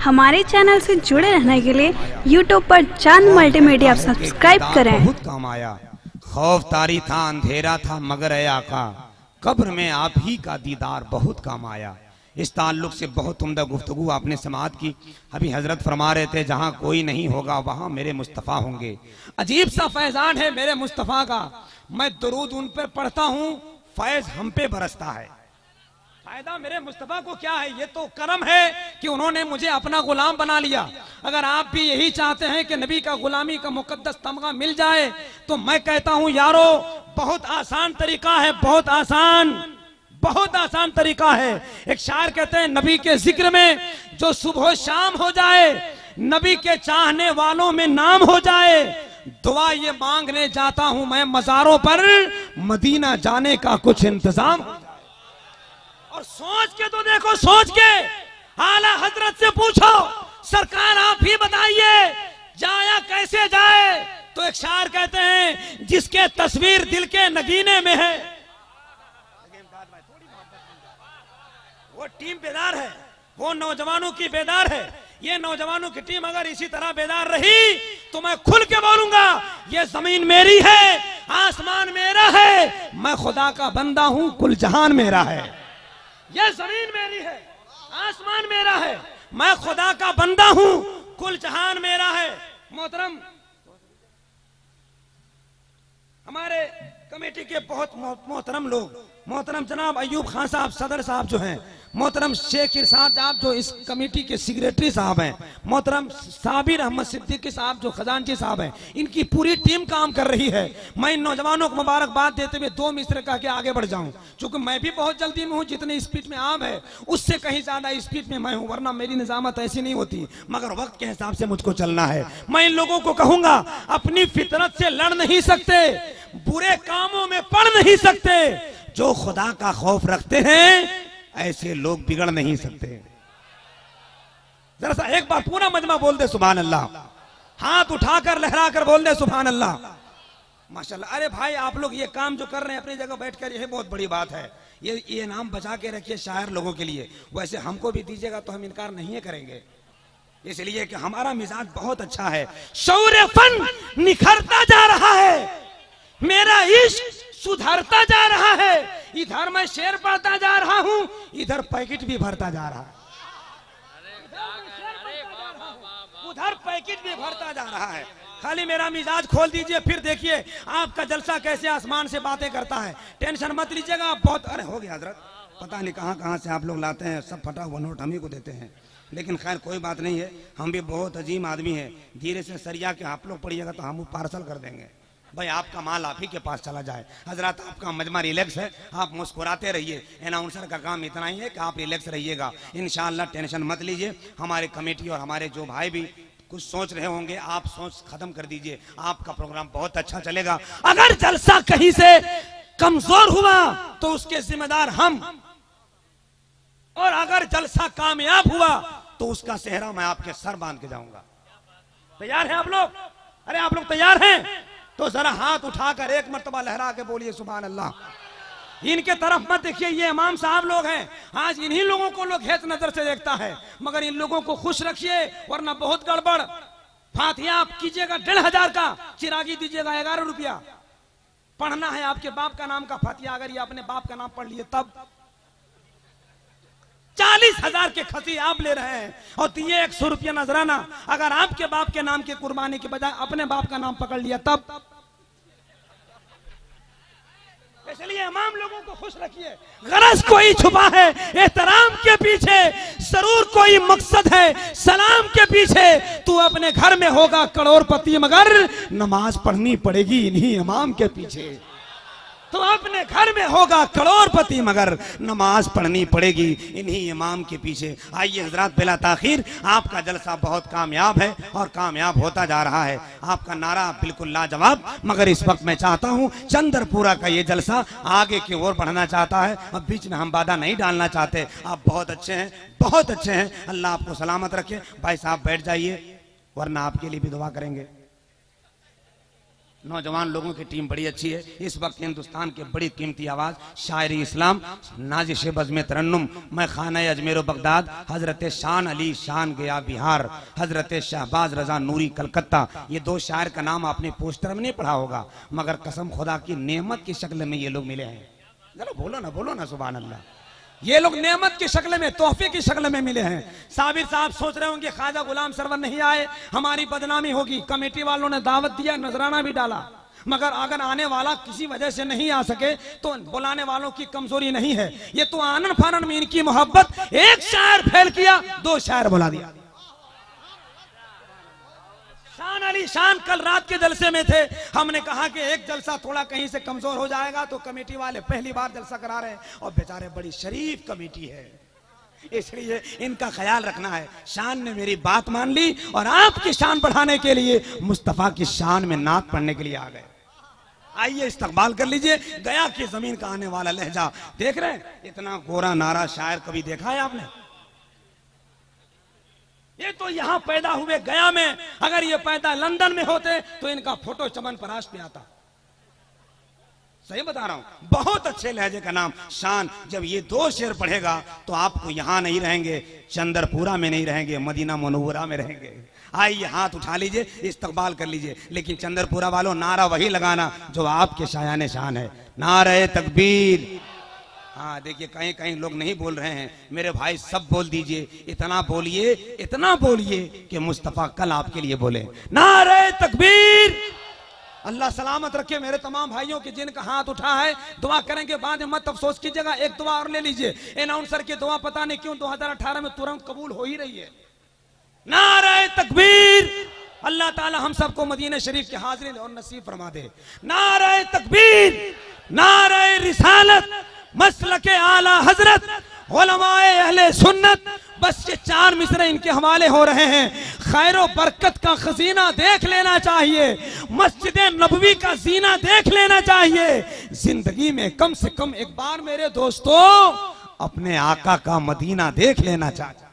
हमारे चैनल से जुड़े रहने के लिए YouTube पर चांद मल्टीमीडिया सब्सक्राइब करें। बहुत काम आया, खौफ तारी था, अंधेरा था, मगर है आका कब्र में आप ही का दीदार बहुत काम आया। इस ताल्लुक से बहुत उम्दा गुफ्तगू आपने समाअत की। अभी हजरत फरमा रहे थे जहां कोई नहीं होगा वहां मेरे मुस्तफ़ा होंगे। अजीब सा फैजान है मेरे मुस्तफ़ा का, मैं दुरूद उन पर पढ़ता हूं, फैज हम पे बरसता है। फायदा मेरे मुस्तफ़ा को क्या है? ये तो करम है कि उन्होंने मुझे अपना गुलाम बना लिया। अगर आप भी यही चाहते हैं कि नबी का गुलामी का मुकद्दस तमगा मिल जाए तो मैं कहता हूं यारो, बहुत आसान तरीका है, बहुत आसान तरीका है। एक शायर कहते हैं नबी के जिक्र में जो सुबह शाम हो जाए, नबी के चाहने वालों में नाम हो जाए, दुआ ये मांगने जाता हूं मैं मज़ारों पर मदीना जाने का कुछ इंतजाम। और सोच के तो देखो, सोच के आला हजरत से पूछो, सरकार आप ही बताइए जाया कैसे जाए? तो एक शायर कहते हैं जिसके तस्वीर दिल के नगीने में है, वो टीम बेदार है, वो नौजवानों की बेदार है। ये नौजवानों की टीम अगर इसी तरह बेदार रही तो मैं खुल के बोलूंगा ये जमीन मेरी है, आसमान मेरा है, मैं खुदा का बंदा हूं, कुल जहान मेरा है। ये जमीन मेरी है, आसमान मेरा है, मैं खुदा का बंदा हूं, कुल जहान मेरा है। मोहतरम, हमारे कमेटी के बहुत मोहतरम लोग, मोहतरम जनाब अयूब खान साहब सदर साहब जो हैं, मोहतरम शेख इरशाद साहब जो इस कमेटी के सेक्रेटरी साहब हैं, मोहतरम साबिर अहमद सिद्दीकी साहब जो खजानची साहब हैं, इनकी पूरी टीम काम कर रही है। मैं इन नौजवानों को मुबारकबाद देते हुए दो मिसरे कह के आगे बढ़ जाऊं, क्योंकि मैं भी बहुत जल्दी में हूं, जितनी स्पीड में आप है उससे कहीं ज्यादा स्पीड में मैं हूं, वरना मेरी निजामत ऐसी नहीं होती, मगर वक्त के हिसाब से मुझको चलना है। मैं इन लोगों को कहूंगा अपनी फितरत से लड़ नहीं सकते, बुरे कामों में पड़ नहीं सकते, जो खुदा का खौफ रखते हैं ऐसे लोग बिगड़ नहीं सकते। जरा सा एक बार पूरा मजमा बोल दे सुभान अल्लाह, हाथ उठाकर लहराकर बोल दे सुभान अल्लाह, माशाल्लाह। अरे भाई आप लोग ये काम जो कर रहे हैं अपनी जगह बैठकर, यह बहुत बड़ी बात है। ये नाम बचा के रखिए शायर लोगों के लिए, वैसे हमको भी दीजिएगा तो हम इनकार नहीं करेंगे, इसलिए कि हमारा मिजाज बहुत अच्छा है। शौर्य फन निखरता जा रहा है, मेरा इश्क सुधरता जा रहा है, इधर मैं शेर पढ़ता जा रहा हूं, इधर पैकेट भी भरता जा रहा है, उधर पैकेट भी भरता जा रहा है। खाली मेरा मिजाज खोल दीजिए, फिर देखिए आपका जलसा कैसे आसमान से बातें करता है। टेंशन मत लीजिएगा आप बहुत, अरे हो गया हजरत, पता नहीं कहां कहां से आप लोग लाते हैं, सब फटा हुआ नोट हम ही को देते हैं, लेकिन खैर कोई बात नहीं है, हम भी बहुत अजीम आदमी है, धीरे से सरिया के आप लोग पढ़िएगा तो हम पार्सल कर देंगे। भाई आपका माल आप ही के पास चला जाए। हजरत आपका मजमा रिलैक्स है, आप मुस्कुराते रहिए, अनाउंसर का काम इतना ही है कि आप रिलैक्स रहिएगा, इंशाअल्लाह टेंशन मत लीजिए। हमारे कमेटी और हमारे जो भाई भी कुछ सोच रहे होंगे, आप सोच खत्म कर दीजिए, आपका प्रोग्राम बहुत अच्छा चलेगा। अगर जलसा कहीं से कमजोर हुआ तो उसके जिम्मेदार हम, और अगर जलसा कामयाब हुआ तो उसका सेहरा मैं आपके सर बांध के जाऊंगा। तैयार हैं आप लोग? अरे आप लोग तैयार हैं तो जरा हाथ उठाकर एक मर्तबा लहरा के बोलिए सुभान अल्लाह। इनके तरफ मत देखिए, ये इमाम साहब लोग हैं, आज इन्हीं लोगों को लोग हेत नजर से देखता है, मगर इन लोगों को खुश रखिए वरना बहुत गड़बड़। फातिहा आप कीजिएगा 1500 का, चिरागी दीजिएगा 11 रुपया। पढ़ना है आपके बाप का नाम का फातिहा, अगर ये अपने बाप का नाम पढ़ लिए तब 40,000 के खती आप ले रहे हैं और दिए 100 रुपया नजराना। अगर आपके बाप के नाम की कुर्बानी के बजाय अपने बाप का नाम पकड़ लिया तब। इसलिए इमाम लोगों को खुश रखिए। गरज कोई छुपा है एहतराम के पीछे, जरूर कोई मकसद है सलाम के पीछे। तू अपने घर में होगा करोड़पति मगर नमाज पढ़नी पड़ेगी इन्हीं इमाम के पीछे। तो अपने घर में होगा करोड़पति मगर नमाज पढ़नी पड़ेगी इन्हीं इमाम के पीछे। आइए हजरात, बिला ताखीर आपका जलसा बहुत कामयाब है और कामयाब होता जा रहा है। आपका नारा बिल्कुल लाजवाब, मगर इस वक्त मैं चाहता हूं चंद्रपुरा का ये जलसा आगे की ओर बढ़ना चाहता है। अब बीच में हम बाधा नहीं डालना चाहते। आप बहुत अच्छे हैं, बहुत अच्छे हैं, अल्लाह आपको सलामत रखे। भाई साहब बैठ जाइए, वरना आपके लिए भी दुआ करेंगे। नौजवान लोगों की टीम बड़ी अच्छी है। इस वक्त हिंदुस्तान के बड़ी कीमती आवाज शायरी इस्लाम नाजिश बज़्म तरन्नुम मैं खाना अजमेर बगदाद हजरत शान अली शान गया बिहार हजरत शहबाज रजा नूरी कलकत्ता, ये दो शायर का नाम आपने पोस्टर में नहीं पढ़ा होगा, मगर कसम खुदा की नेमत की शक्ल में ये लोग मिले हैं। जरा बोलो ना सुभान अल्लाह। ये लोग नेमत की शक्ल में, तोहफे की शक्ल में मिले हैं। साबिर साहब सोच रहे होंगे ख्वाजा गुलाम सरवर नहीं आए, हमारी बदनामी होगी। कमेटी वालों ने दावत दिया, नजराना भी डाला, मगर अगर आने वाला किसी वजह से नहीं आ सके तो बुलाने वालों की कमजोरी नहीं है। ये तो आनन फानन में इनकी मोहब्बत, एक शायर फेल किया, दो शायर बुला दिया। शान अली शान कल रात के जलसे में थे, हमने कहा कि एक जलसा थोड़ा कहीं से कमजोर हो जाएगा, तो कमेटी वाले पहली बार जलसा करा रहे हैं और बेचारे बड़ी शरीफ कमेटी है, इसलिए इनका ख्याल रखना है। शान ने मेरी बात मान ली और आपकी शान बढ़ाने के लिए मुस्तफा की शान में नात पढ़ने के लिए आ गए। आइए इस्तकबाल कर लीजिए। गया की जमीन का आने वाला लहजा देख रहे हैं, इतना गोरा नारा शायर कभी देखा है आपने? ये तो यहां पैदा हुए गया में, अगर ये पैदा लंदन में होते तो इनका फोटो चमन पराश पे आता। सही बता रहा हूं, बहुत अच्छे लहजे का नाम शान। जब ये दो शेर पढ़ेगा तो आपको यहां नहीं रहेंगे, चंद्रपुरा में नहीं रहेंगे, मदीना मुनव्वरा में रहेंगे। आइए हाथ उठा लीजिए, इस्तकबाल कर लीजिए। लेकिन चंद्रपुरा वालों नारा वही लगाना जो आपके शायाने शान है, नारे तकबीर। हाँ देखिए, कहीं कहीं लोग नहीं बोल रहे हैं, मेरे भाई सब बोल दीजिए, इतना बोलिए कि मुस्तफा कल आपके लिए बोले, नारे तकबीर। अल्लाह सलामत रखे मेरे तमाम भाइयों के जिनका हाथ उठा है। दुआ करेंगे, बाद में मत अफसोस कीजिएगा। एक दुआ और ले लीजिए, अनाउंसर की दुआ पता नहीं क्यों 2018 में तुरंत कबूल हो ही रही है। नारे तकबीर। अल्लाह ताला हम सबको मदीना शरीफ के हाजिरी और नसीब फरमा दे। नारे तकबीर, नारे रिसालत, मसलके आला हजरत, उलमाए अहले सुन्नत। बस ये चार मिसरे इनके हवाले हो रहे हैं। खैर और बरकत का खजीना देख लेना चाहिए, मस्जिद नबवी का जीना देख लेना चाहिए। जिंदगी में कम से कम एक बार मेरे दोस्तों अपने आका का मदीना देख लेना चाहिए।